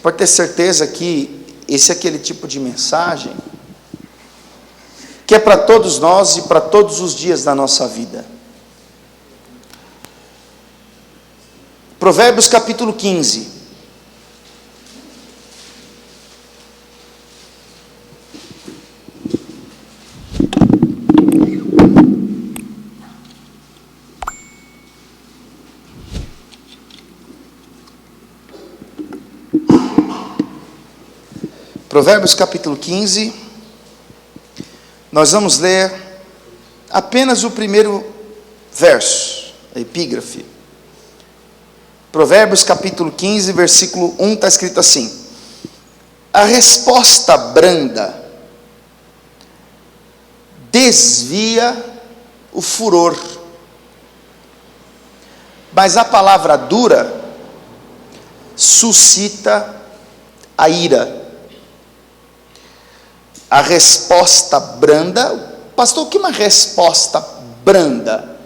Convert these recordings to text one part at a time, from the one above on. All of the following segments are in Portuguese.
pode ter certeza que esse é aquele tipo de mensagem que é para todos nós e para todos os dias da nossa vida. Provérbios capítulo 15. Provérbios capítulo 15, nós vamos ler apenas o primeiro verso, a epígrafe. Provérbios capítulo 15, versículo 1, está escrito assim: a resposta branda desvia o furor, mas a palavra dura suscita a ira. A resposta branda, pastor, o que é uma resposta branda?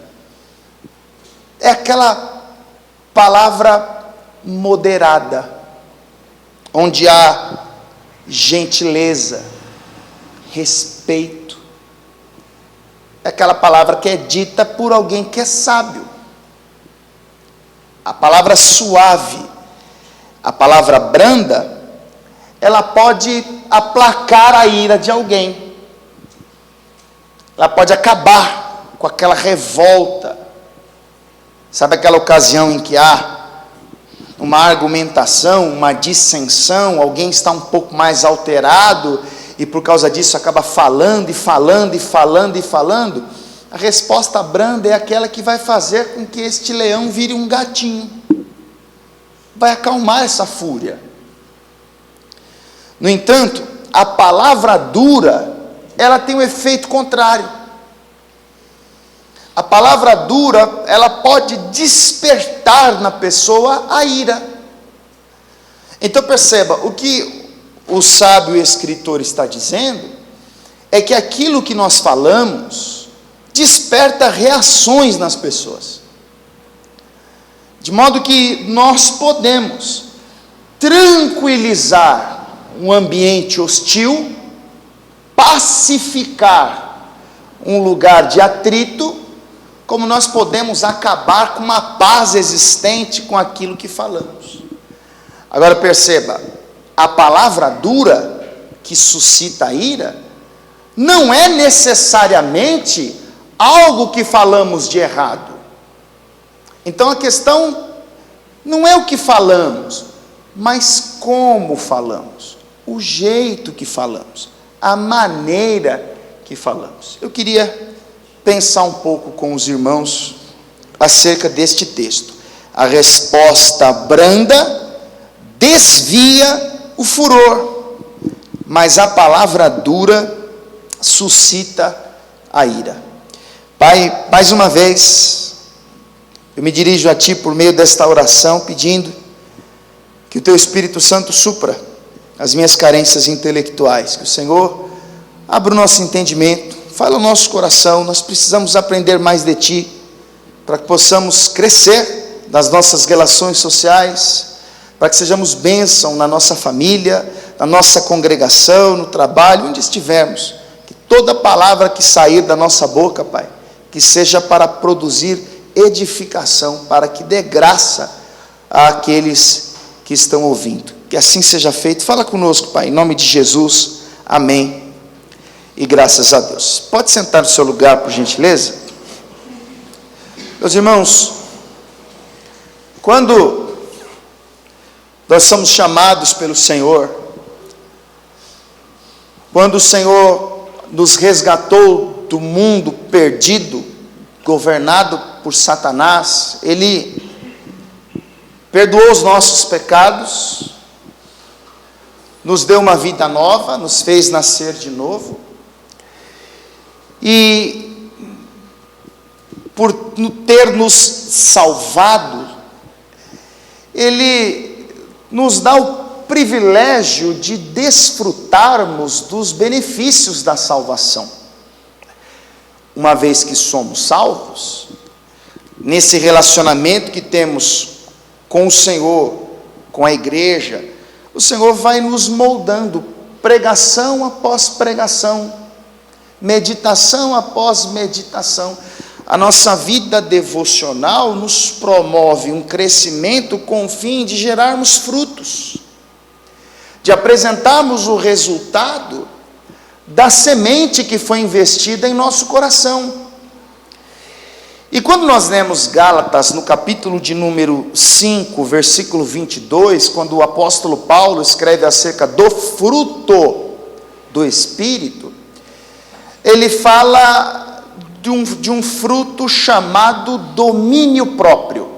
É aquela palavra moderada, onde há gentileza, respeito. É aquela palavra que é dita por alguém que é sábio. A palavra suave, a palavra branda, ela pode aplacar a ira de alguém. Ela pode acabar com aquela revolta. Sabe aquela ocasião em que há uma argumentação, uma dissensão, alguém está um pouco mais alterado e por causa disso acaba falando e falando e falando e falando? A resposta branda é aquela que vai fazer com que este leão vire um gatinho. Vai acalmar essa fúria. No entanto, a palavra dura, ela tem um efeito contrário. A palavra dura, ela pode despertar na pessoa a ira. Então perceba, o que o sábio escritor está dizendo, é que aquilo que nós falamos, desperta reações nas pessoas. De modo que nós podemos tranquilizar um ambiente hostil, pacificar um lugar de atrito, como nós podemos acabar com uma paz existente com aquilo que falamos. Agora perceba, a palavra dura que suscita a ira, não é necessariamente algo que falamos de errado. Então a questão não é o que falamos, mas como falamos. O jeito que falamos, a maneira que falamos. Eu queria pensar um pouco com os irmãos acerca deste texto. A resposta branda desvia o furor, mas a palavra dura suscita a ira. Pai, mais uma vez, eu me dirijo a Ti por meio desta oração, pedindo que o Teu Espírito Santo supra as minhas carências intelectuais, que o Senhor abra o nosso entendimento, fale ao nosso coração. Nós precisamos aprender mais de Ti, para que possamos crescer nas nossas relações sociais, para que sejamos bênção na nossa família, na nossa congregação, no trabalho, onde estivermos. Que toda palavra que sair da nossa boca, Pai, que seja para produzir edificação, para que dê graça àqueles que estão ouvindo. Que assim seja feito. Fala conosco, Pai, em nome de Jesus, amém, e graças a Deus. Pode sentar no seu lugar, por gentileza. Meus irmãos, quando nós somos chamados pelo Senhor, quando o Senhor nos resgatou do mundo perdido, governado por Satanás, Ele perdoou os nossos pecados, nos deu uma vida nova, nos fez nascer de novo, e por ter nos salvado, Ele nos dá o privilégio de desfrutarmos dos benefícios da salvação. Uma vez que somos salvos, nesse relacionamento que temos com o Senhor, com a igreja, o Senhor vai nos moldando, pregação após pregação, meditação após meditação. A nossa vida devocional nos promove um crescimento com o fim de gerarmos frutos, de apresentarmos o resultado da semente que foi investida em nosso coração. E quando nós lemos Gálatas, no capítulo de número 5, versículo 22, quando o apóstolo Paulo escreve acerca do fruto do Espírito, ele fala de um fruto chamado domínio próprio.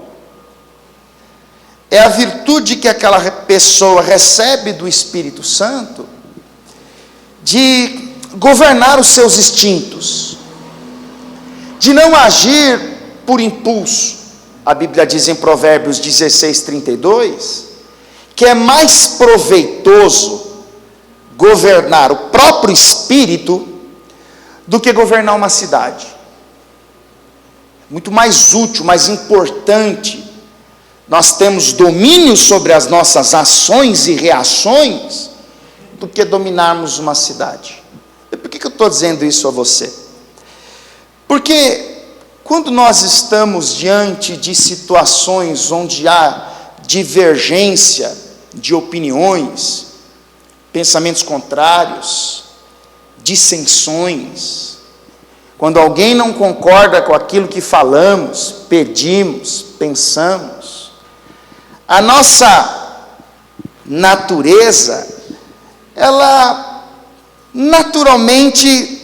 É a virtude que aquela pessoa recebe do Espírito Santo de governar os seus instintos, de não agir por impulso. A Bíblia diz em Provérbios 16:32, que é mais proveitoso governar o próprio espírito do que governar uma cidade. Muito mais útil, mais importante nós temos domínio sobre as nossas ações e reações do que dominarmos uma cidade. E por que eu estou dizendo isso a você? Porque quando nós estamos diante de situações onde há divergência de opiniões, pensamentos contrários, dissensões, quando alguém não concorda com aquilo que falamos, pedimos, pensamos, a nossa natureza, ela naturalmente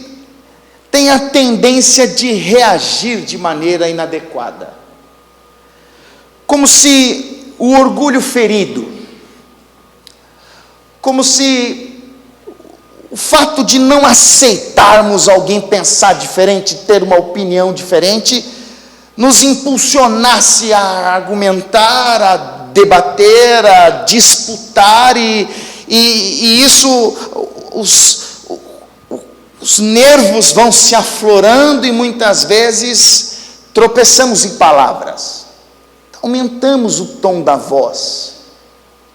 tem a tendência de reagir de maneira inadequada, como se o orgulho ferido, como se o fato de não aceitarmos alguém pensar diferente, ter uma opinião diferente, nos impulsionasse a argumentar, a debater, a disputar, e isso, os nervos vão se aflorando e muitas vezes tropeçamos em palavras, aumentamos o tom da voz,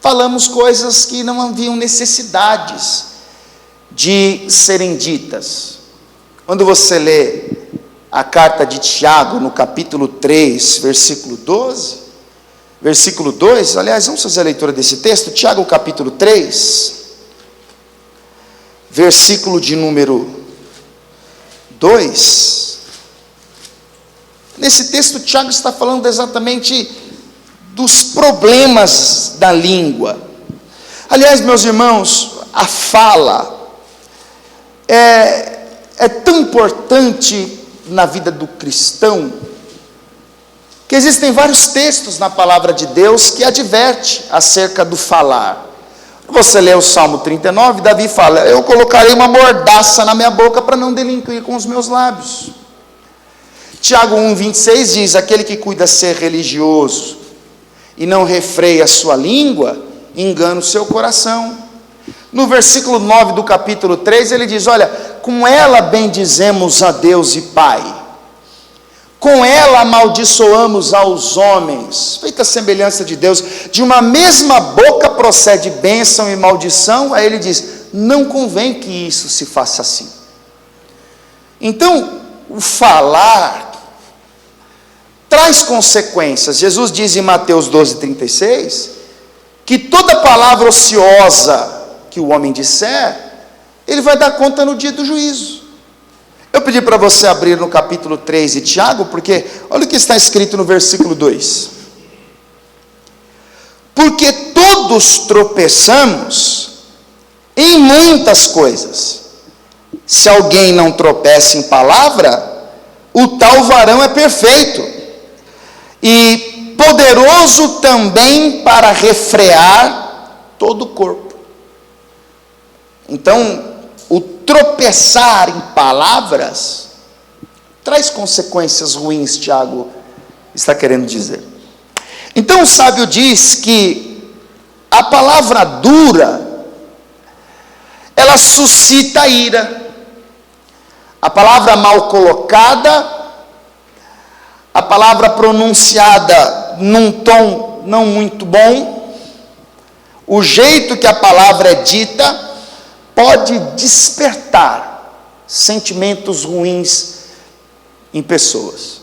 falamos coisas que não haviam necessidades de serem ditas. Quando você lê a carta de Tiago, no capítulo 3, versículo 2, aliás, vamos fazer a leitura desse texto, Tiago capítulo 3, versículo de número 2, nesse texto Tiago está falando exatamente dos problemas da língua. Aliás, meus irmãos, a fala é tão importante na vida do cristão, que existem vários textos na palavra de Deus que adverte acerca do falar. Você lê o Salmo 39, Davi fala: eu colocarei uma mordaça na minha boca para não delinquir com os meus lábios. Tiago 1,26 diz: aquele que cuida ser religioso e não refreia a sua língua, engana o seu coração. No versículo 9 do capítulo 3, ele diz: olha, com ela bendizemos a Deus e Pai, com ela amaldiçoamos aos homens, feita a semelhança de Deus, de uma mesma boca procede bênção e maldição. Aí ele diz: não convém que isso se faça assim. Então, o falar traz consequências. Jesus diz em Mateus 12:36, que toda palavra ociosa que o homem disser, ele vai dar conta no dia do juízo. Eu pedi para você abrir no capítulo 3 de Tiago, porque olha o que está escrito no versículo 2. Porque todos tropeçamos em muitas coisas. Se alguém não tropeça em palavra, o tal varão é perfeito, e poderoso também para refrear todo o corpo. Então, o tropeçar em palavras traz consequências ruins, Tiago está querendo dizer. Então o sábio diz que a palavra dura, ela suscita ira. A palavra mal colocada, a palavra pronunciada num tom não muito bom, O jeito que a palavra é dita pode despertar sentimentos ruins em pessoas.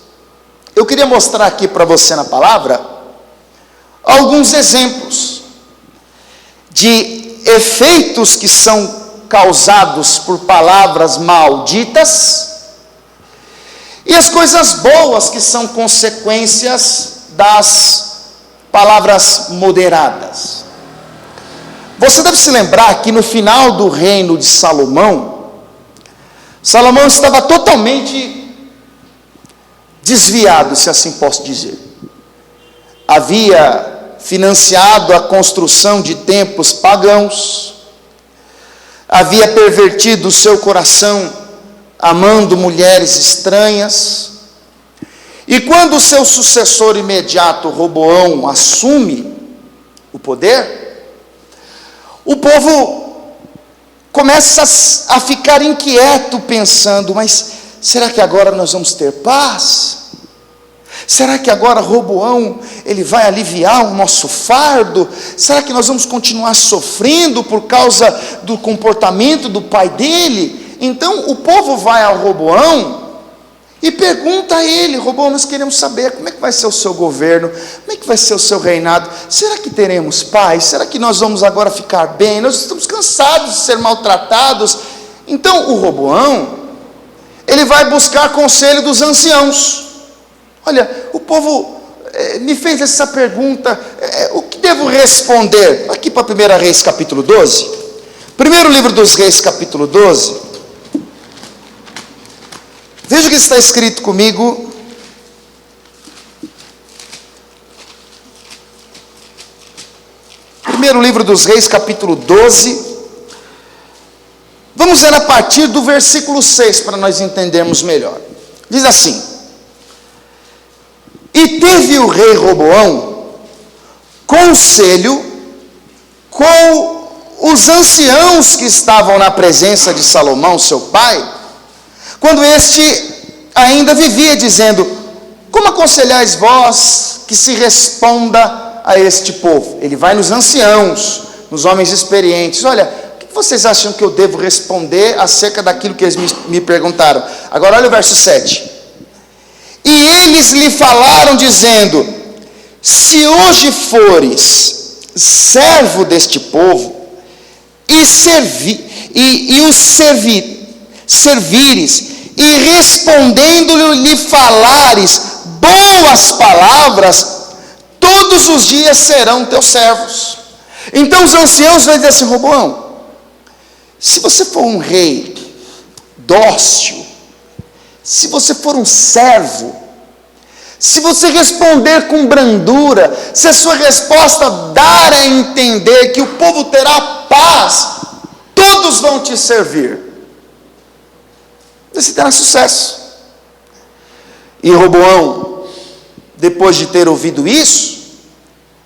Eu queria mostrar aqui para você na palavra alguns exemplos de efeitos que são causados por palavras malditas e as coisas boas que são consequências das palavras moderadas. Você deve se lembrar que no final do reino de Salomão, Salomão estava totalmente desviado, se assim posso dizer. Havia financiado a construção de templos pagãos, havia pervertido o seu coração amando mulheres estranhas, e quando o seu sucessor imediato, Roboão, assume o poder, o povo começa a ficar inquieto, pensando, mas será que agora nós vamos ter paz? Será que agora Roboão, ele vai aliviar o nosso fardo? Será que nós vamos continuar sofrendo por causa do comportamento do pai dele? Então o povo vai a Roboão e pergunta a ele: Roboão, nós queremos saber como é que vai ser o seu governo, como é que vai ser o seu reinado, será que teremos paz? Será que nós vamos agora ficar bem? Nós estamos cansados de ser maltratados. Então o Roboão, ele vai buscar conselho dos anciãos. Olha, o povo me fez essa pergunta, o que devo responder? Aqui para 1 Reis capítulo 12, primeiro livro dos Reis capítulo 12, veja o que está escrito comigo. Primeiro livro dos Reis capítulo 12, vamos ler a partir do versículo 6, para nós entendermos melhor. Diz assim: e teve o rei Roboão conselho com os anciãos que estavam na presença de Salomão, seu pai, quando este ainda vivia, dizendo: como aconselhais vós que se responda a este povo? Ele vai nos anciãos, nos homens experientes. Olha, o que vocês acham que eu devo responder acerca daquilo que eles me perguntaram? Agora olha o verso 7. E eles lhe falaram, dizendo: se hoje fores servo deste povo, e servires, e respondendo-lhe falares boas palavras, todos os dias serão teus servos. Então os anciãos vão dizer assim: Roboão, se você for um rei dócil, se você for um servo, se você responder com brandura, se a sua resposta dar a entender que o povo terá paz, todos vão te servir, você terá sucesso. E Roboão, depois de ter ouvido isso,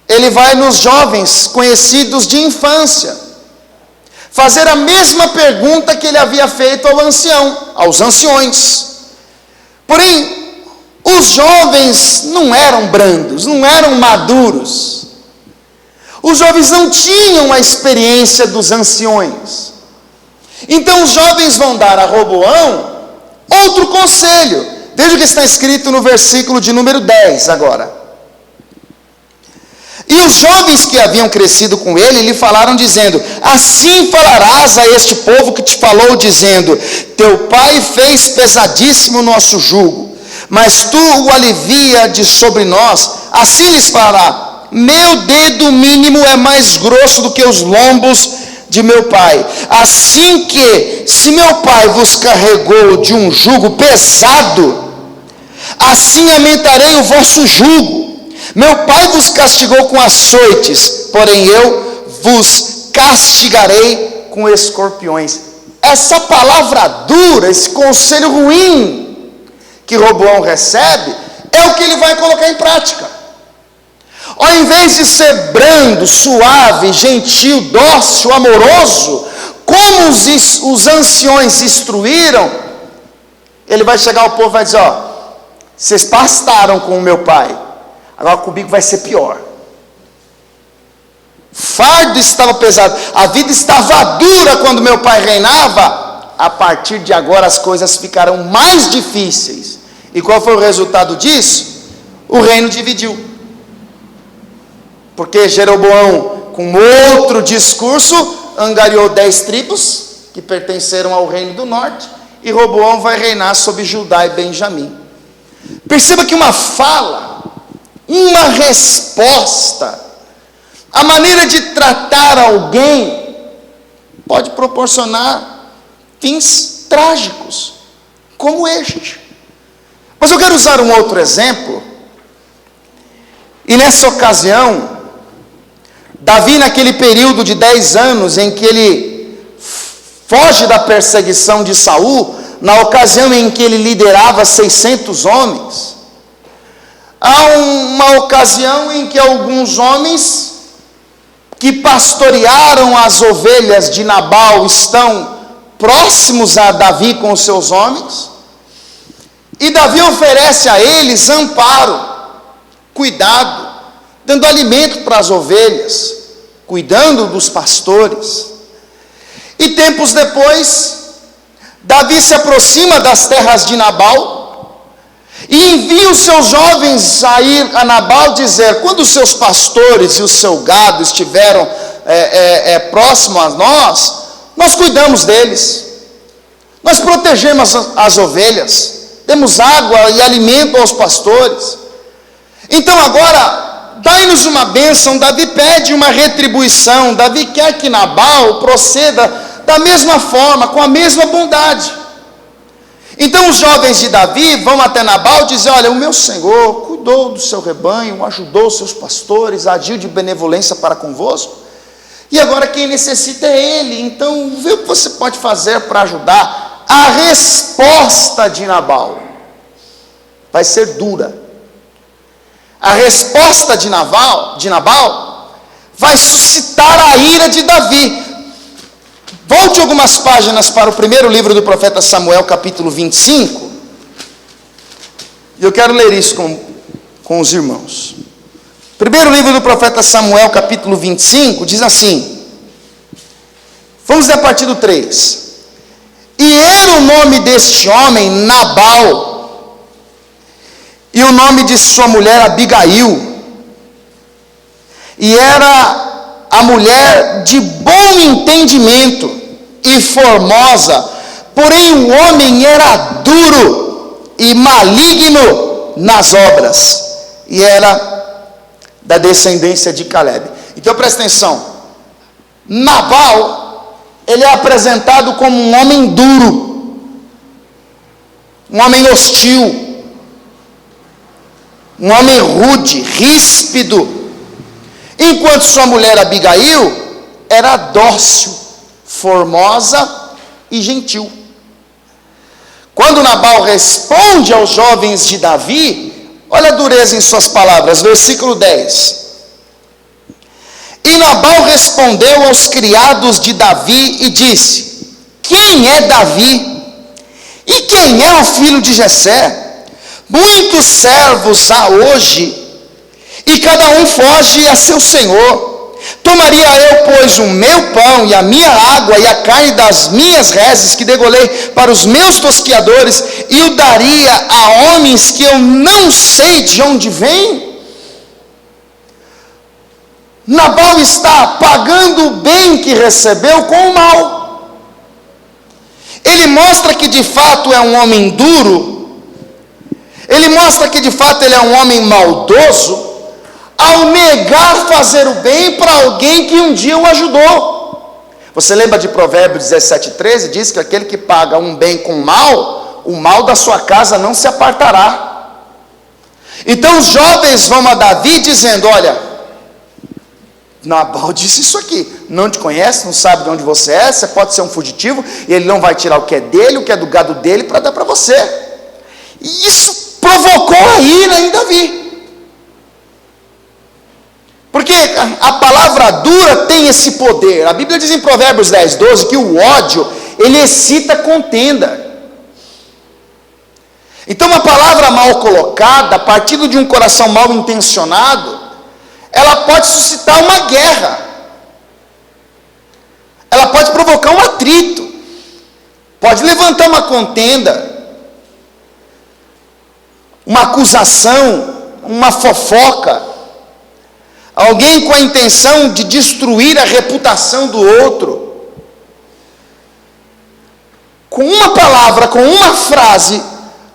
ele vai nos jovens conhecidos de infância, fazer a mesma pergunta que ele havia feito aos anciões. Porém, os jovens não eram brandos, não eram maduros. Os jovens não tinham a experiência dos anciões. Então os jovens vão dar a Roboão outro conselho. Veja o que está escrito no versículo de número 10 agora. E os jovens que haviam crescido com ele lhe falaram, dizendo: assim falarás a este povo que te falou, dizendo: teu pai fez pesadíssimo o nosso jugo, mas tu o alivia de sobre nós. Assim lhes falará: meu dedo mínimo é mais grosso do que os lombos de meu pai. Assim que, se meu pai vos carregou de um jugo pesado, assim aumentarei o vosso jugo. Meu pai vos castigou com açoites, porém eu vos castigarei com escorpiões. Essa palavra dura, esse conselho ruim que Roboão recebe, é o que ele vai colocar em prática. Ao invés de ser brando, suave, gentil, dócil, amoroso, como os anciões instruíram, ele vai chegar ao povo e vai dizer: ó, vocês pastaram com o meu pai, agora comigo vai ser pior. fardo estava pesado, a vida estava dura quando meu pai reinava. A partir de agora as coisas ficarão mais difíceis. E qual foi o resultado disso? O reino dividiu. Porque Jeroboão, com outro discurso, angariou 10 tribos que pertenceram ao reino do norte, e Roboão vai reinar sobre Judá e Benjamim. Perceba que uma fala, uma resposta, a maneira de tratar alguém pode proporcionar fins trágicos, como este. Mas eu quero usar um outro exemplo, e nessa ocasião, Davi, naquele período de 10 anos em que ele foge da perseguição de Saul, na ocasião em que ele liderava 600 homens, há uma ocasião em que alguns homens que pastorearam as ovelhas de Nabal estão próximos a Davi com os seus homens, e Davi oferece a eles amparo, cuidado, dando alimento para as ovelhas, cuidando dos pastores. E tempos depois, Davi se aproxima das terras de Nabal e envia os seus jovens a ir a Nabal dizer: quando os seus pastores e o seu gado estiveram próximo a nós cuidamos deles, nós protegemos as ovelhas, demos água e alimento aos pastores. Então agora, dai-nos uma bênção. Davi pede uma retribuição. Davi quer que Nabal proceda da mesma forma, com a mesma bondade. Então os jovens de Davi vão até Nabal e dizem: olha, o meu senhor cuidou do seu rebanho, ajudou os seus pastores, agiu de benevolência para convosco, e agora quem necessita é ele, então vê o que você pode fazer para ajudar. A resposta de Nabal vai ser dura. A resposta de Nabal vai suscitar a ira de Davi. Volte algumas páginas para o primeiro livro do profeta Samuel, capítulo 25. E eu quero ler isso com os irmãos. Primeiro livro do profeta Samuel, capítulo 25, diz assim. Vamos ler a partir do 3. E era o nome deste homem Nabal, e o nome de sua mulher Abigail, e era a mulher de bom entendimento e formosa, porém o homem era duro e maligno nas obras, e era da descendência de Caleb. Então presta atenção, Nabal, ele é apresentado como um homem duro, um homem hostil, um homem rude, ríspido, enquanto sua mulher Abigail era dócil, formosa e gentil. Quando Nabal responde aos jovens de Davi, olha a dureza em suas palavras, versículo 10. E Nabal respondeu aos criados de Davi e disse: quem é Davi? E quem é o filho de Jessé? Muitos servos há hoje, e cada um foge a seu senhor. Tomaria eu, pois, o meu pão e a minha água e a carne das minhas reses que degolei para os meus tosquiadores, e o daria a homens que eu não sei de onde vêm? Nabal está pagando o bem que recebeu com o mal. Ele mostra que de fato é um homem duro, ele mostra que de fato ele é um homem maldoso, ao negar fazer o bem para alguém que um dia o ajudou. Você lembra de Provérbios 17:13? Diz que aquele que paga um bem com mal, o mal da sua casa não se apartará. Então os jovens vão a Davi dizendo: olha, Nabal disse isso aqui, não te conhece, não sabe de onde você é, você pode ser um fugitivo, e ele não vai tirar o que é dele, o que é do gado dele, para dar para você. E isso provocou a ira em Davi. Porque a palavra dura tem esse poder. A Bíblia diz em Provérbios 10:12 que o ódio, ele excita contenda. Então uma palavra mal colocada, partindo de um coração mal intencionado, ela pode suscitar uma guerra. ela pode provocar um atrito, pode levantar uma contenda, uma acusação, uma fofoca, alguém com a intenção de destruir a reputação do outro. Com uma palavra, com uma frase,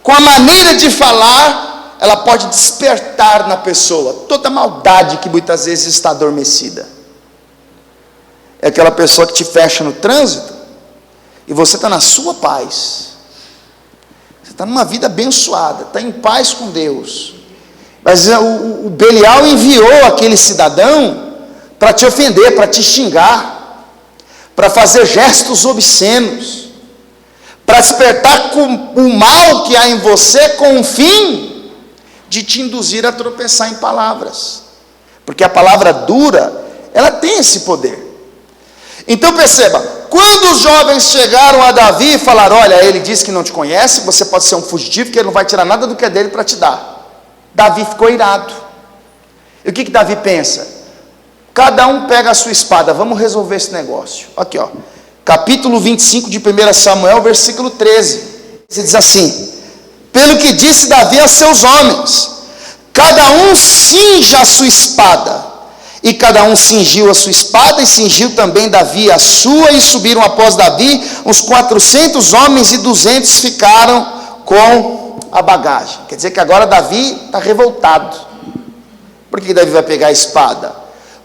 com a maneira de falar, ela pode despertar na pessoa toda a maldade que muitas vezes está adormecida. É aquela pessoa que te fecha no trânsito e você está na sua paz, você está numa vida abençoada, está em paz com Deus, mas o Belial enviou aquele cidadão para te ofender, para te xingar, para fazer gestos obscenos, para despertar com o mal que há em você, com o fim de te induzir a tropeçar em palavras, porque a palavra dura, ela tem esse poder. Então perceba, quando os jovens chegaram a Davi e falaram: olha, ele disse que não te conhece, você pode ser um fugitivo, que ele não vai tirar nada do que é dele para te dar. Davi ficou irado. E o que Davi pensa? Cada um pega a sua espada, vamos resolver esse negócio. Aqui, ó, capítulo 25 de 1 Samuel, versículo 13. Ele diz assim: pelo que disse Davi a seus homens, cada um cinja a sua espada. E cada um cingiu a sua espada, e cingiu também Davi a sua, e subiram após Davi uns 400 homens, e 200 ficaram com a bagagem. Quer dizer que agora Davi está revoltado. Por que Davi vai pegar a espada?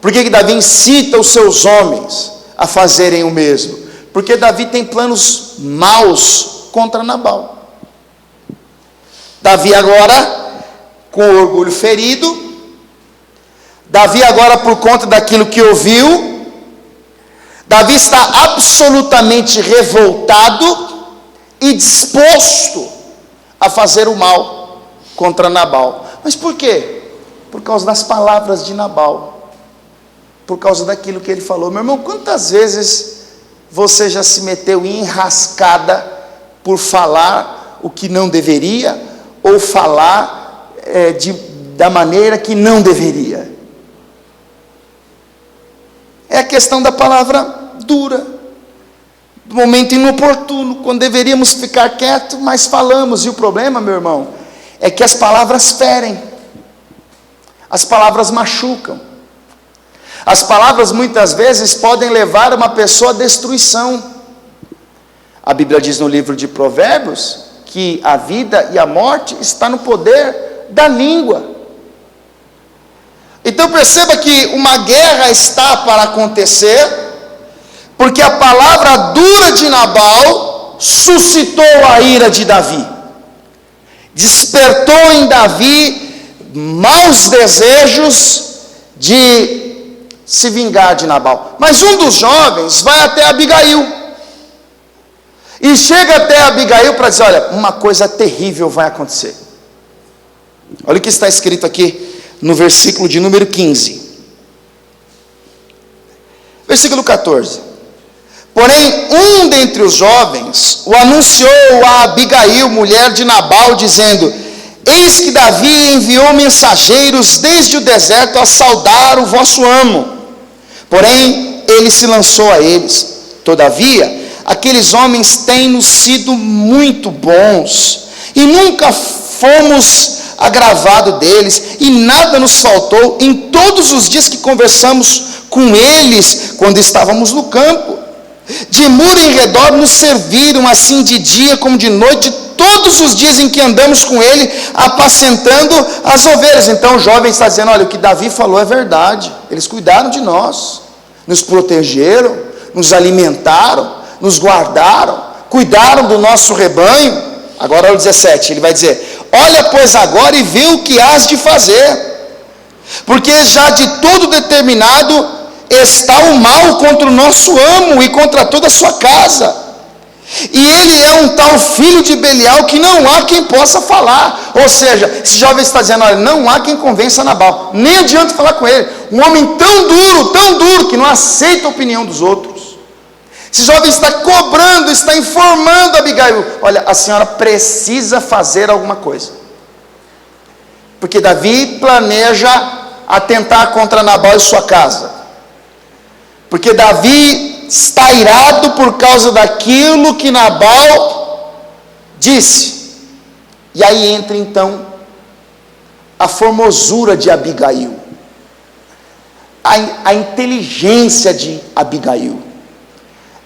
Por que Davi incita os seus homens a fazerem o mesmo? Porque Davi tem planos maus contra Nabal. Davi agora, com o orgulho ferido, Davi agora, por conta daquilo que ouviu, Davi está absolutamente revoltado e disposto a fazer o mal contra Nabal. Mas por quê? Por causa das palavras de Nabal, por causa daquilo que ele falou. Meu irmão, quantas vezes você já se meteu em enrascada por falar o que não deveria, ou falar da maneira que não deveria? É a questão da palavra dura, do momento inoportuno, quando deveríamos ficar quietos, mas falamos. E o problema, meu irmão, é que as palavras ferem, as palavras machucam, as palavras muitas vezes podem levar uma pessoa à destruição. A Bíblia diz no livro de Provérbios que a vida e a morte está no poder da língua. Então perceba que uma guerra está para acontecer, porque a palavra dura de Nabal suscitou a ira de Davi, despertou em Davi maus desejos de se vingar de Nabal. Mas um dos jovens vai até Abigail, e chega até Abigail para dizer: olha, uma coisa terrível vai acontecer. Olha o que está escrito aqui no versículo de número 15, versículo 14. Porém, um dentre os jovens o anunciou a Abigail, mulher de Nabal, dizendo: eis que Davi enviou mensageiros desde o deserto a saudar o vosso amo. Porém, ele se lançou a eles. Todavia, aqueles homens têm-nos sido muito bons, e nunca fomos agravados deles, e nada nos faltou em todos os dias que conversamos com eles, quando estávamos no campo. De muro em redor nos serviram, assim de dia como de noite, todos os dias em que andamos com ele, apacentando as ovelhas. Então o jovem está dizendo: olha, o que Davi falou é verdade, eles cuidaram de nós, nos protegeram, nos alimentaram, nos guardaram, cuidaram do nosso rebanho. Agora o 17, ele vai dizer: olha pois agora e vê o que hás de fazer, porque já de todo determinado está o mal contra o nosso amo e contra toda a sua casa, e ele é um tal filho de Belial que não há quem possa falar. Ou seja, esse jovem está dizendo: olha, não há quem convença Nabal, nem adianta falar com ele, um homem tão duro, que não aceita a opinião dos outros. Esse jovem está cobrando, está informando a Abigail: olha, a senhora precisa fazer alguma coisa, porque Davi planeja atentar contra Nabal e sua casa, porque Davi está irado por causa daquilo que Nabal disse. E aí entra então a formosura de Abigail, a inteligência de Abigail,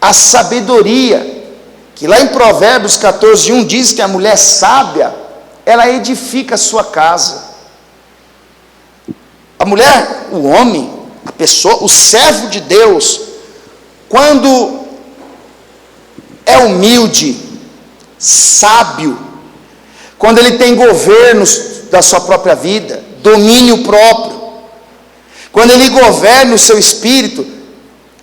a sabedoria, que lá em Provérbios 14:1 diz que a mulher sábia, ela edifica a sua casa. A mulher, o homem, a pessoa, o servo de Deus, quando é humilde, sábio, quando ele tem governo da sua própria vida, domínio próprio, quando ele governa o seu espírito,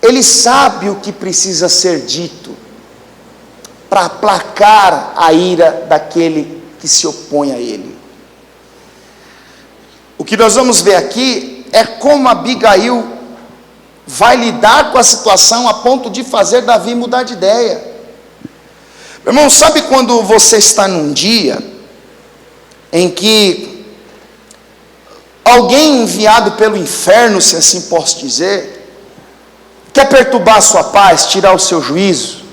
ele sabe o que precisa ser dito para aplacar a ira daquele que se opõe a ele. O que nós vamos ver aqui é como Abigail vai lidar com a situação a ponto de fazer Davi mudar de ideia. Meu irmão, sabe quando você está num dia em que alguém enviado pelo inferno, se assim posso dizer, quer perturbar a sua paz, tirar o seu juízo?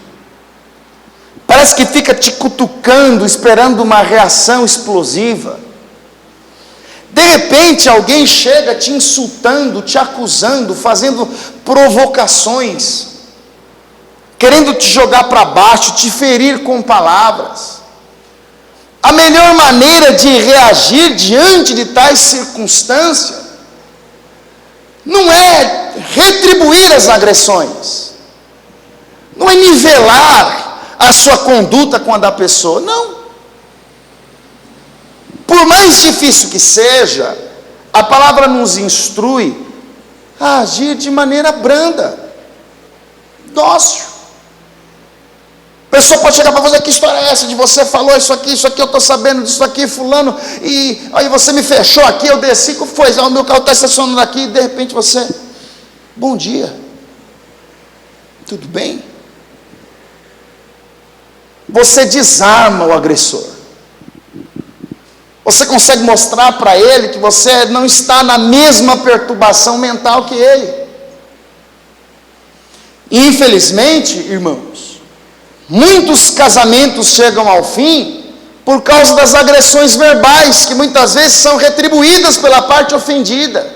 Parece que fica te cutucando, esperando uma reação explosiva. De repente alguém chega te insultando, te acusando, fazendo provocações, querendo te jogar para baixo, te ferir com palavras. A melhor maneira de reagir diante de tais circunstâncias não é retribuir as agressões, não é nivelar a sua conduta com a da pessoa, não. Por mais difícil que seja, a palavra nos instrui a agir de maneira branda, dócil. A pessoa pode chegar para você: que história é essa de você falou isso aqui, eu estou sabendo disso aqui, fulano, e aí você me fechou aqui, eu desci, que foi, o meu carro está estacionando aqui, e de repente você: bom dia, tudo bem? Você desarma o agressor. Você consegue mostrar para ele que você não está na mesma perturbação mental que ele. Infelizmente, irmãos, muitos casamentos chegam ao fim por causa das agressões verbais, que muitas vezes são retribuídas pela parte ofendida.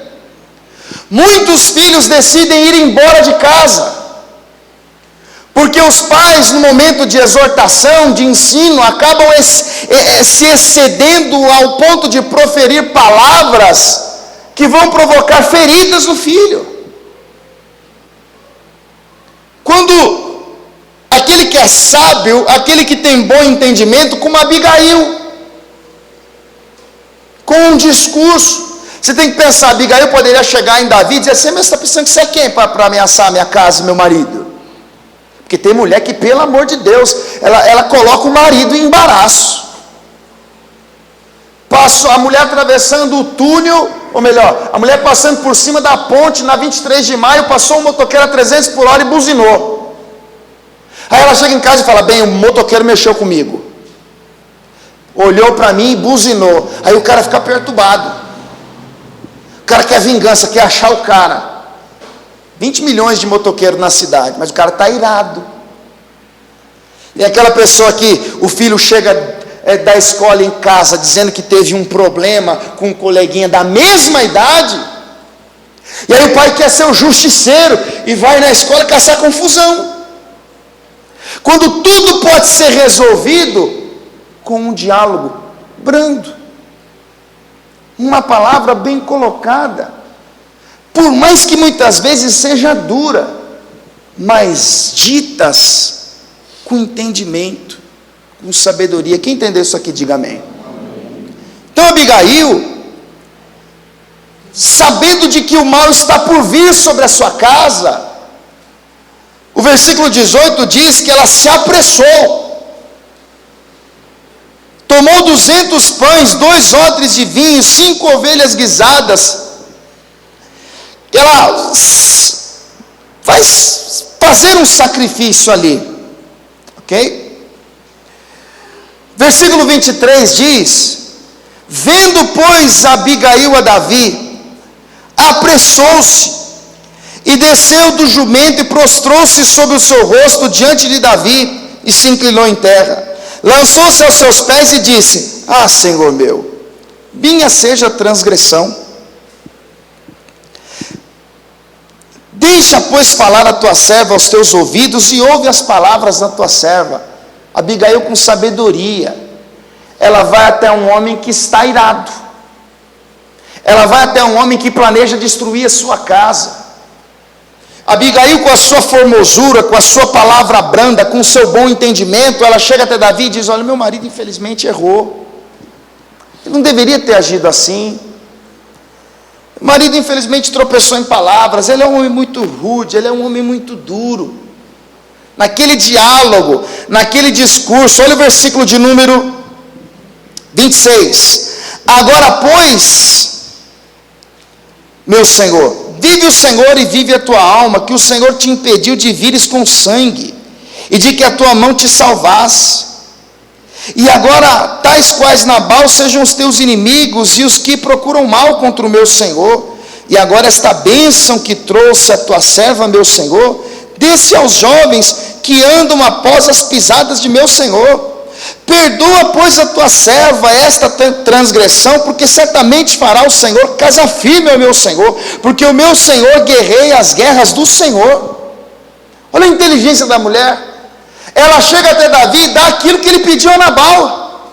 Muitos filhos decidem ir embora de casa, porque os pais, no momento de exortação, de ensino, acabam se excedendo ao ponto de proferir palavras que vão provocar feridas no filho. Quando aquele que é sábio, aquele que tem bom entendimento, como Abigail, com um discurso, você tem que pensar: Abigail poderia chegar em Davi e dizer assim: mas você está pensando que você é quem para ameaçar a minha casa e meu marido? Porque tem mulher que, pelo amor de Deus, ela coloca o marido em embaraço. Passou a mulher atravessando o túnel, ou melhor, a mulher passando por cima da ponte na 23 de maio, passou um motoqueiro a 300 por hora e buzinou. Aí ela chega em casa e fala: bem, o motoqueiro mexeu comigo, olhou para mim e buzinou. Aí o cara fica perturbado, o cara quer vingança, quer achar o cara. 20 milhões de motoqueiros na cidade, mas o cara está irado. E aquela pessoa que o filho chega da escola em casa dizendo que teve um problema com um coleguinha da mesma idade, e aí o pai quer ser o justiceiro e vai na escola caçar confusão, quando tudo pode ser resolvido com um diálogo brando, uma palavra bem colocada, por mais que muitas vezes seja dura, mas ditas com entendimento, com sabedoria. Quem entendeu isso aqui, diga amém. Então Abigail, sabendo de que o mal está por vir sobre a sua casa, o versículo 18 diz que ela se apressou, tomou 200 pães, 2 odres de vinho, 5 ovelhas guisadas. Ela vai fazer um sacrifício ali, ok? Versículo 23 diz: vendo, pois, Abigail a Davi, apressou-se E desceu do jumento e prostrou-se sobre o seu rosto diante de Davi e se inclinou em terra. Lançou-se aos seus pés e disse: Ah, Senhor meu, minha seja a transgressão. Deixa, pois, falar a tua serva aos teus ouvidos e ouve as palavras da tua serva. Abigail, com sabedoria, ela vai até um homem que está irado. Ela vai até um homem que planeja destruir a sua casa. Abigail, com a sua formosura, com a sua palavra branda, com o seu bom entendimento, ela chega até Davi e diz: olha, meu marido infelizmente errou. Ele não deveria ter agido assim. O marido infelizmente tropeçou em palavras. Ele é um homem muito rude, ele é um homem muito duro. Naquele diálogo, naquele discurso, olha o versículo de número 26. Agora, pois, meu Senhor, vive o Senhor e vive a tua alma, que o Senhor te impediu de vires com sangue, e de que a tua mão te salvasse. E agora, tais quais Nabal sejam os teus inimigos, e os que procuram mal contra o meu Senhor. E agora esta bênção que trouxe a tua serva, meu Senhor, dê-se aos jovens que andam após as pisadas de meu Senhor. Perdoa, pois, a tua serva esta transgressão, porque certamente fará o Senhor casa firme ao meu Senhor, porque o meu Senhor guerreia as guerras do Senhor. Olha a inteligência da mulher. Ela chega até Davi e dá aquilo que ele pediu a Nabal.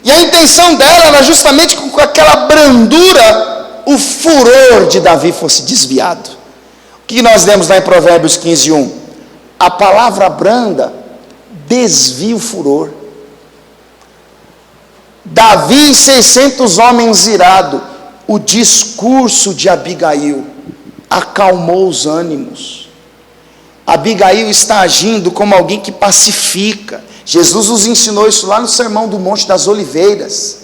E a intenção dela era justamente com aquela brandura, o furor de Davi fosse desviado. O que nós lemos lá em Provérbios 15:1? A palavra branda desvia o furor. Davi e 600 homens irados. O discurso de Abigail acalmou os ânimos. Abigail está agindo como alguém que pacifica. Jesus nos ensinou isso lá no Sermão do Monte das Oliveiras,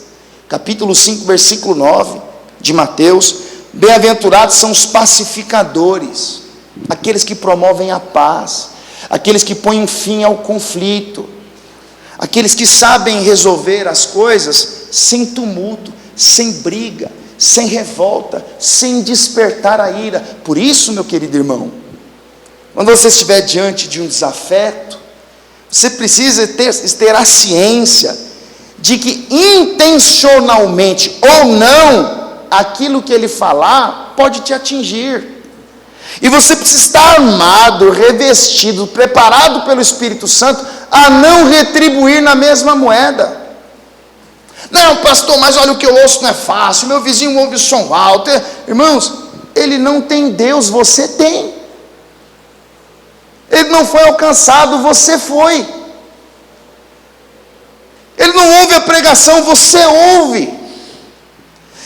capítulo 5, versículo 9 de Mateus. Bem-aventurados são os pacificadores, aqueles que promovem a paz, aqueles que põem um fim ao conflito, aqueles que sabem resolver as coisas sem tumulto, sem briga, sem revolta, sem despertar a ira. Por isso, meu querido irmão, quando você estiver diante de um desafeto, você precisa ter a ciência de que intencionalmente ou não, aquilo que ele falar pode te atingir. E você precisa estar armado, revestido, preparado pelo Espírito Santo a não retribuir na mesma moeda. Não, pastor, mas olha, o que eu ouço não é fácil, meu vizinho ouve som alto. Irmãos, ele não tem Deus, você tem. Ele não foi alcançado, você foi. Ele não ouve a pregação, você ouve.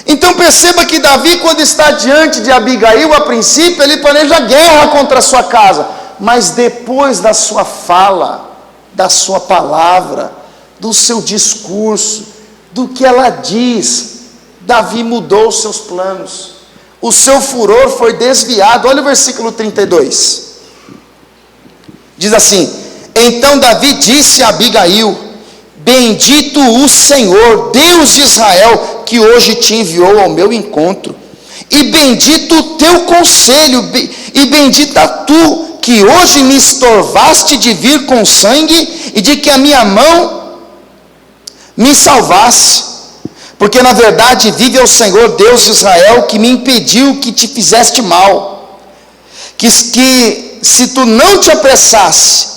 Então perceba que Davi, quando está diante de Abigail, a princípio ele planeja guerra contra a sua casa, mas depois da sua fala, da sua palavra, do seu discurso, do que ela diz, Davi mudou os seus planos. O seu furor foi desviado. Olha o versículo 32. Diz assim: então Davi disse a Abigail: bendito o Senhor, Deus de Israel, que hoje te enviou ao meu encontro, e bendito o teu conselho, e bendita tu, que hoje me estorvaste de vir com sangue, e de que a minha mão me salvasse, porque na verdade vive o Senhor Deus de Israel, que me impediu que te fizeste mal, que se tu não te apressasse,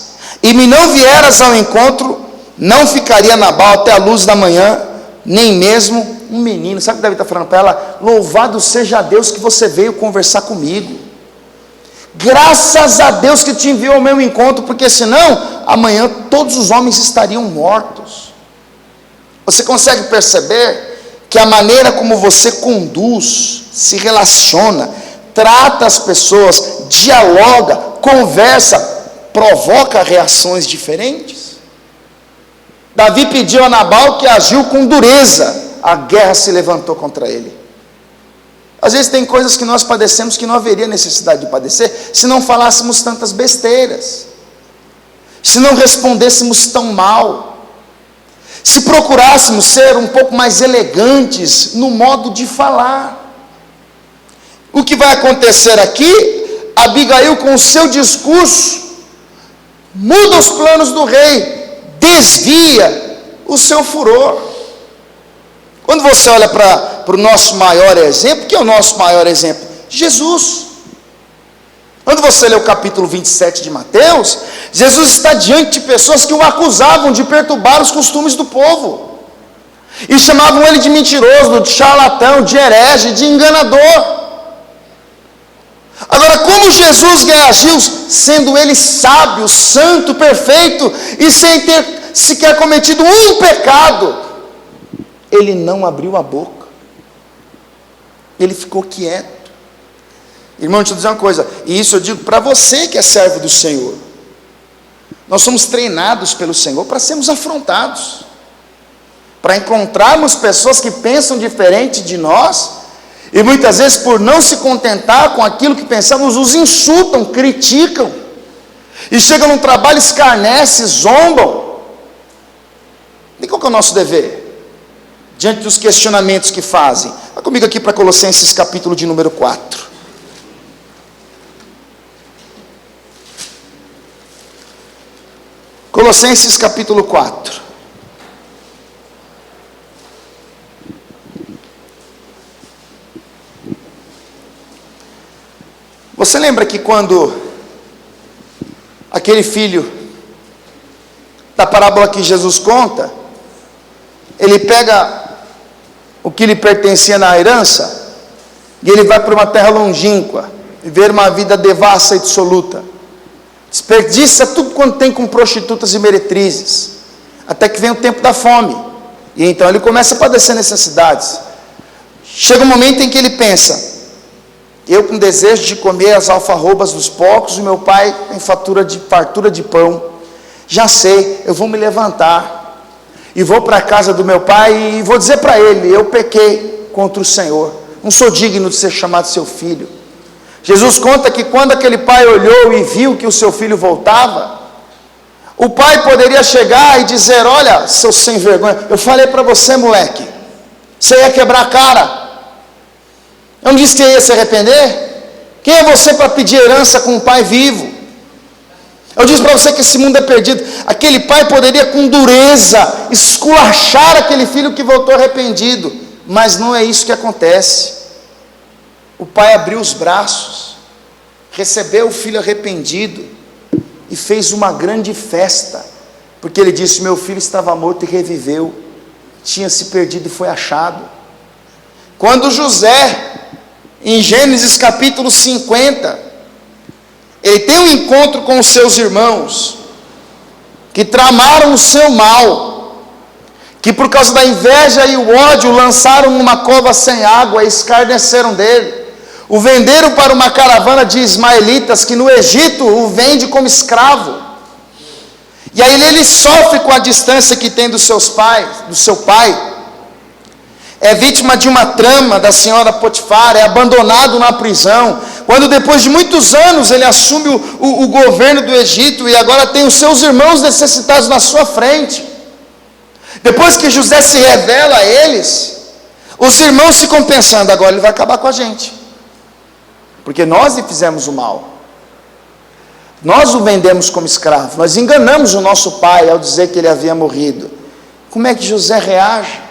e me não vieras ao encontro, não ficaria Nabal até a luz da manhã, nem mesmo um menino. Sabe o que Davi está falando para ela? Louvado seja Deus que você veio conversar comigo, graças a Deus que te enviou ao meu encontro, porque senão, amanhã todos os homens estariam mortos. Você consegue perceber que a maneira como você conduz, se relaciona, trata as pessoas, dialoga, conversa, provoca reações diferentes? Davi pediu a Nabal, que agiu com dureza, a guerra se levantou contra ele. Às vezes tem coisas que nós padecemos que não haveria necessidade de padecer, se não falássemos tantas besteiras, se não respondêssemos tão mal, se procurássemos ser um pouco mais elegantes no modo de falar. O que vai acontecer aqui? Abigail, com o seu discurso, muda os planos do rei, desvia o seu furor. Quando você olha para o nosso maior exemplo, que é o nosso maior exemplo? Jesus. Quando você lê o capítulo 27 de Mateus, Jesus está diante de pessoas que o acusavam de perturbar os costumes do povo, e chamavam ele de mentiroso, de charlatão, de herege, de enganador. Agora, como Jesus reagiu, sendo ele sábio, santo, perfeito, e sem ter sequer cometido um pecado? Ele não abriu a boca, ele ficou quieto. Irmão, deixa eu dizer uma coisa, e isso eu digo para você que é servo do Senhor. Nós somos treinados pelo Senhor para sermos afrontados, para encontrarmos pessoas que pensam diferente de nós, e muitas vezes, por não se contentar com aquilo que pensamos, os insultam, criticam, e chegam no trabalho, escarnecem, zombam. E qual que é o nosso dever? Diante dos questionamentos que fazem. Vai comigo aqui para Colossenses capítulo de número 4. Colossenses capítulo 4. Você lembra que quando aquele filho da parábola que Jesus conta, ele pega o que lhe pertencia na herança, e ele vai para uma terra longínqua, viver uma vida devassa e dissoluta, desperdiça tudo quanto tem com prostitutas e meretrizes, até que vem o tempo da fome, e então ele começa a padecer necessidades. Chega um momento em que ele pensa: eu com desejo de comer as alfarrobas dos porcos, o meu pai tem fartura de pão, já sei, eu vou me levantar, e vou para a casa do meu pai, e vou dizer para ele: eu pequei contra o Senhor, não sou digno de ser chamado seu filho. Jesus conta que quando aquele pai olhou e viu que o seu filho voltava, o pai poderia chegar e dizer: olha, seu sem vergonha, eu falei para você, moleque, você ia quebrar a cara, eu não disse que ia se arrepender? Quem é você para pedir herança com um pai vivo? Eu disse para você que esse mundo é perdido. Aquele pai poderia com dureza esculachar aquele filho que voltou arrependido, mas não é isso que acontece. O pai abriu os braços, recebeu o filho arrependido e fez uma grande festa, porque ele disse: meu filho estava morto e reviveu, tinha se perdido e foi achado. Quando José, em Gênesis capítulo 50, ele tem um encontro com os seus irmãos, que tramaram o seu mal, que por causa da inveja e o ódio lançaram numa cova sem água e escarneceram dele, o venderam para uma caravana de ismaelitas, que no Egito o vende como escravo, e aí ele sofre com a distância que tem do seu pai, é vítima de uma trama da senhora Potifar, é abandonado na prisão, quando depois de muitos anos ele assume o governo do Egito, e agora tem os seus irmãos necessitados na sua frente. Depois que José se revela a eles, os irmãos ficam pensando: agora ele vai acabar com a gente, porque nós lhe fizemos o mal, nós o vendemos como escravo, nós enganamos o nosso pai ao dizer que ele havia morrido. Como é que José reage?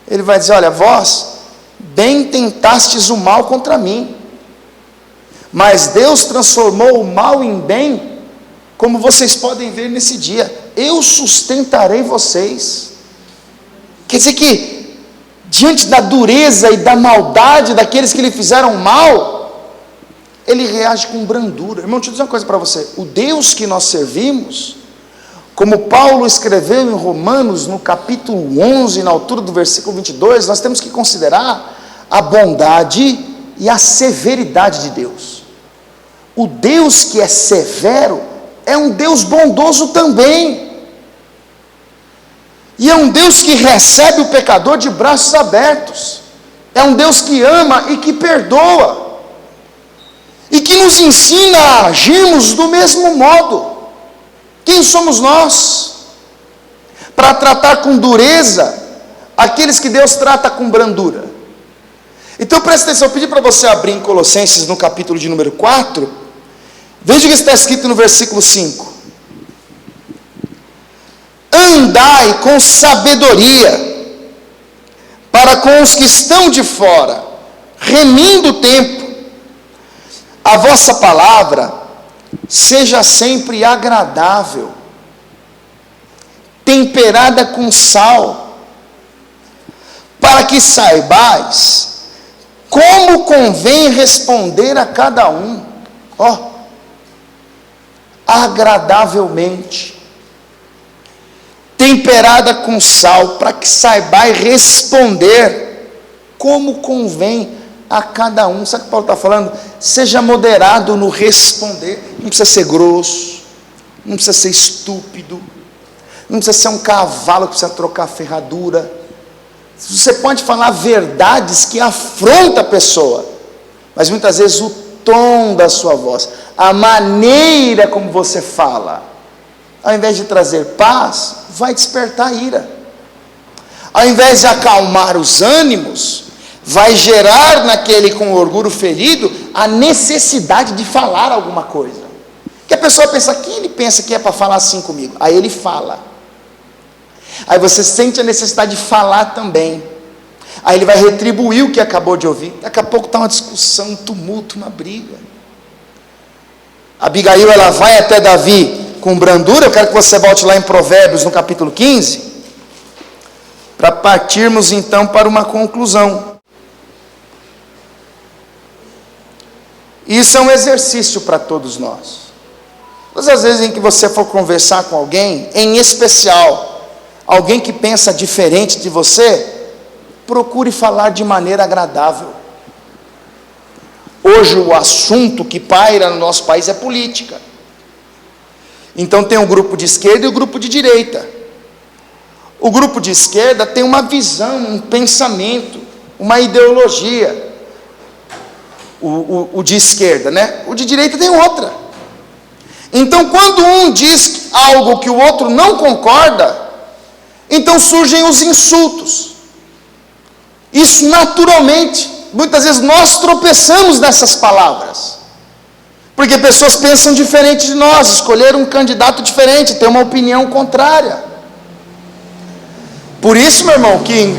Ele vai dizer: olha, vós bem tentastes o mal contra mim, mas Deus transformou o mal em bem, como vocês podem ver nesse dia, eu sustentarei vocês. Quer dizer que, diante da dureza e da maldade daqueles que lhe fizeram mal, ele reage com brandura. Irmão, deixa eu dizer uma coisa para você: o Deus que nós servimos, como Paulo escreveu em Romanos, no capítulo 11, na altura do versículo 22, nós temos que considerar a bondade e a severidade de Deus. O Deus que é severo é um Deus bondoso também, e é um Deus que recebe o pecador de braços abertos, é um Deus que ama e que perdoa, e que nos ensina a agirmos do mesmo modo. Quem somos nós para tratar com dureza aqueles que Deus trata com brandura? Então presta atenção, eu pedi para você abrir em Colossenses no capítulo de número 4, veja o que está escrito no versículo 5. Andai com sabedoria para com os que estão de fora, remindo o tempo. A vossa palavra seja sempre agradável, temperada com sal, para que saibais como convém responder a cada um, agradavelmente, temperada com sal, para que saibais responder como convém a cada um. Sabe o que Paulo está falando? Seja moderado no responder. Não precisa ser grosso, não precisa ser estúpido, não precisa ser um cavalo que precisa trocar a ferradura. Você pode falar verdades que afrontam a pessoa, mas muitas vezes o tom da sua voz, a maneira como você fala, ao invés de trazer paz, vai despertar ira. Ao invés de acalmar os ânimos, vai gerar naquele com orgulho ferido a necessidade de falar alguma coisa. Que a pessoa pensa, quem ele pensa que é para falar assim comigo? Aí ele fala. Aí você sente a necessidade de falar também. Aí ele vai retribuir o que acabou de ouvir. Daqui a pouco está uma discussão, um tumulto, uma briga. Abigail, ela vai até Davi com brandura. Eu quero que você volte lá em Provérbios, no capítulo 15, para partirmos então para uma conclusão. Isso é um exercício para todos nós. Todas as vezes em que você for conversar com alguém, em especial alguém que pensa diferente de você, procure falar de maneira agradável. Hoje o assunto que paira no nosso país é política. Então tem um grupo de esquerda e o grupo de direita. O grupo de esquerda tem uma visão, um pensamento, uma ideologia. O de esquerda, né? O de direita tem outra. Então quando um diz algo que o outro não concorda, então surgem os insultos. Isso naturalmente, muitas vezes nós tropeçamos nessas palavras, porque pessoas pensam diferente de nós, escolheram um candidato diferente, têm uma opinião contrária. Por isso, meu irmão, que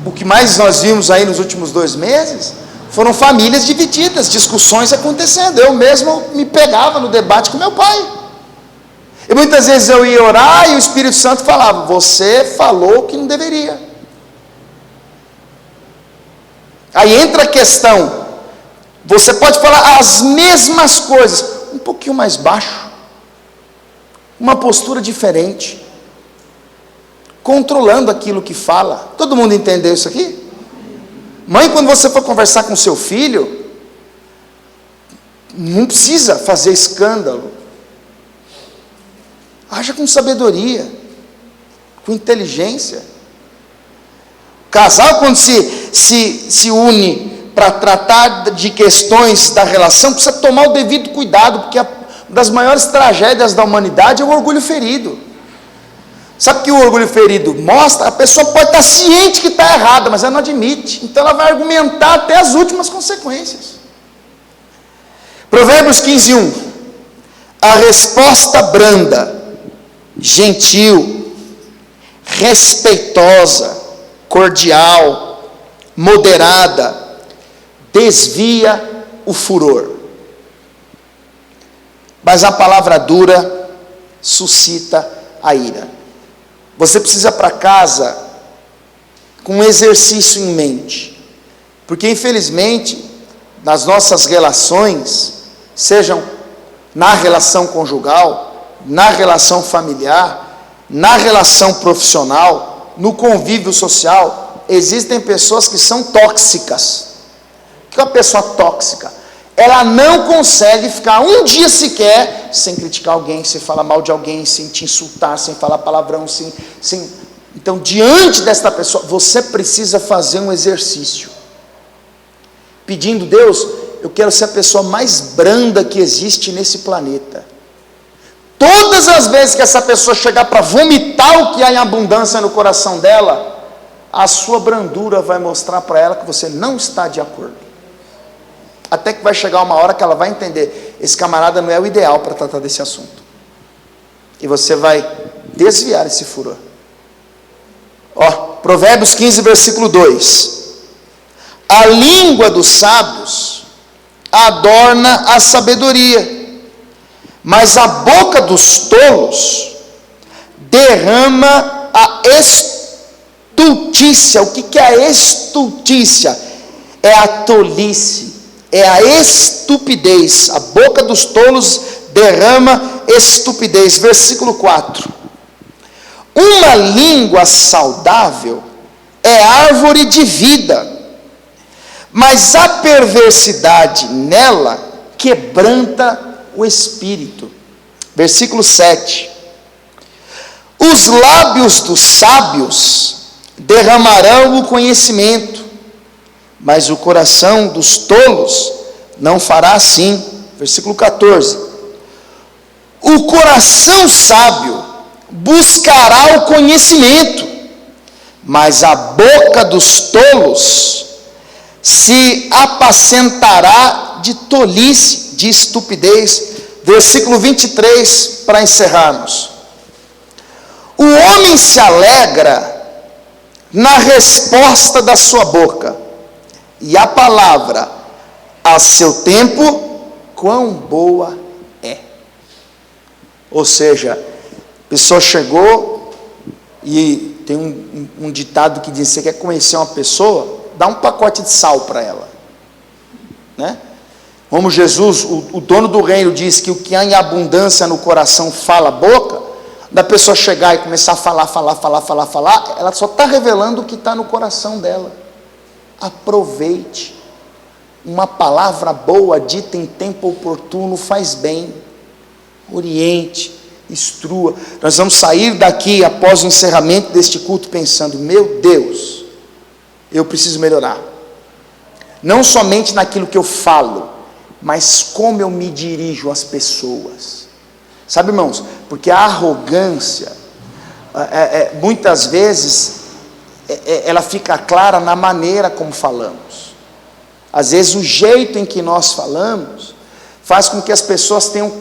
o que mais nós vimos aí nos últimos 2 meses, foram famílias divididas, discussões acontecendo. Eu mesmo me pegava no debate com meu pai, e muitas vezes eu ia orar e o Espírito Santo falava, você falou que não deveria. Aí entra a questão, você pode falar as mesmas coisas, um pouquinho mais baixo, uma postura diferente, controlando aquilo que fala. Todo mundo entendeu isso aqui? Mãe, quando você for conversar com seu filho, não precisa fazer escândalo, haja com sabedoria, com inteligência. O casal, quando se une para tratar de questões da relação, precisa tomar o devido cuidado, porque uma das maiores tragédias da humanidade é o orgulho ferido. Sabe o que o orgulho ferido mostra? A pessoa pode estar ciente que está errada, mas ela não admite, então ela vai argumentar até as últimas consequências. Provérbios 15:1. A resposta branda, gentil, respeitosa, cordial, moderada, desvia o furor, mas a palavra dura suscita a ira. Você precisa ir para casa com um exercício em mente, porque infelizmente nas nossas relações, sejam na relação conjugal, na relação familiar, na relação profissional, no convívio social, existem pessoas que são tóxicas. O que é uma pessoa tóxica? Ela não consegue ficar um dia sequer sem criticar alguém, sem falar mal de alguém, sem te insultar, sem falar palavrão, sem... Então, diante desta pessoa, você precisa fazer um exercício, pedindo, Deus, eu quero ser a pessoa mais branda que existe nesse planeta. Todas as vezes que essa pessoa chegar para vomitar o que há em abundância no coração dela, a sua brandura vai mostrar para ela que você não está de acordo. Até que vai chegar uma hora que ela vai entender, esse camarada não é o ideal para tratar desse assunto. E você vai desviar esse furor. Ó, Provérbios 15, versículo 2. A língua dos sábios adorna a sabedoria, mas a boca dos tolos derrama a estultícia. O que é a estultícia? É a tolice, é a estupidez. A boca dos tolos derrama estupidez. Versículo 4. Uma língua saudável é árvore de vida, mas a perversidade nela quebranta o espírito. Versículo 7. Os lábios dos sábios derramarão o conhecimento, mas o coração dos tolos não fará assim. Versículo 14. O coração sábio buscará o conhecimento, mas a boca dos tolos se apacentará de tolice, de estupidez. Versículo 23, para encerrarmos. O homem se alegra na resposta da sua boca, e a palavra a seu tempo, quão boa é. Ou seja, a pessoa chegou e tem um ditado que diz: você quer conhecer uma pessoa, dá um pacote de sal para ela, né? Como Jesus, o dono do reino, diz que o que há em abundância no coração fala a boca. Da pessoa chegar e começar a falar, ela só está revelando o que está no coração dela. Aproveite. Uma palavra boa dita em tempo oportuno faz bem. Oriente, instrua. Nós vamos sair daqui após o encerramento deste culto pensando: meu Deus, eu preciso melhorar. Não somente naquilo que eu falo, mas como eu me dirijo às pessoas. Sabe, irmãos, porque a arrogância, muitas vezes, ela fica clara na maneira como falamos. Às vezes o jeito em que nós falamos faz com que as pessoas tenham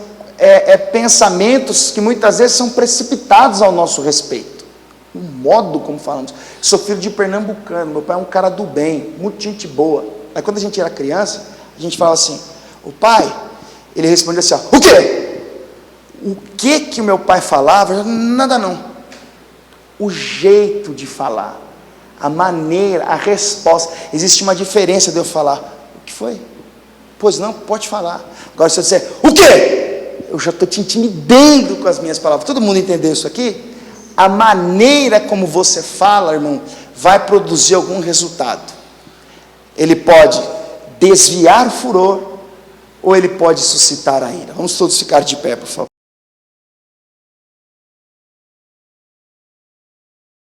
pensamentos que muitas vezes são precipitados ao nosso respeito. O modo como falamos. Sou filho de pernambucano, meu pai é um cara do bem, muita gente boa. Aí quando a gente era criança, a gente falava assim: o pai, ele respondia assim: ó, o quê? O que o meu pai falava? Nada não. O jeito de falar, a maneira, a resposta. Existe uma diferença de eu falar: o que foi? Pois não, pode falar. Agora se eu disser: o quê? Eu já estou te intimidando com as minhas palavras. Todo mundo entendeu isso aqui? A maneira como você fala, irmão, vai produzir algum resultado. Ele pode desviar o furor, ou ele pode suscitar a ira. Vamos todos ficar de pé, por favor.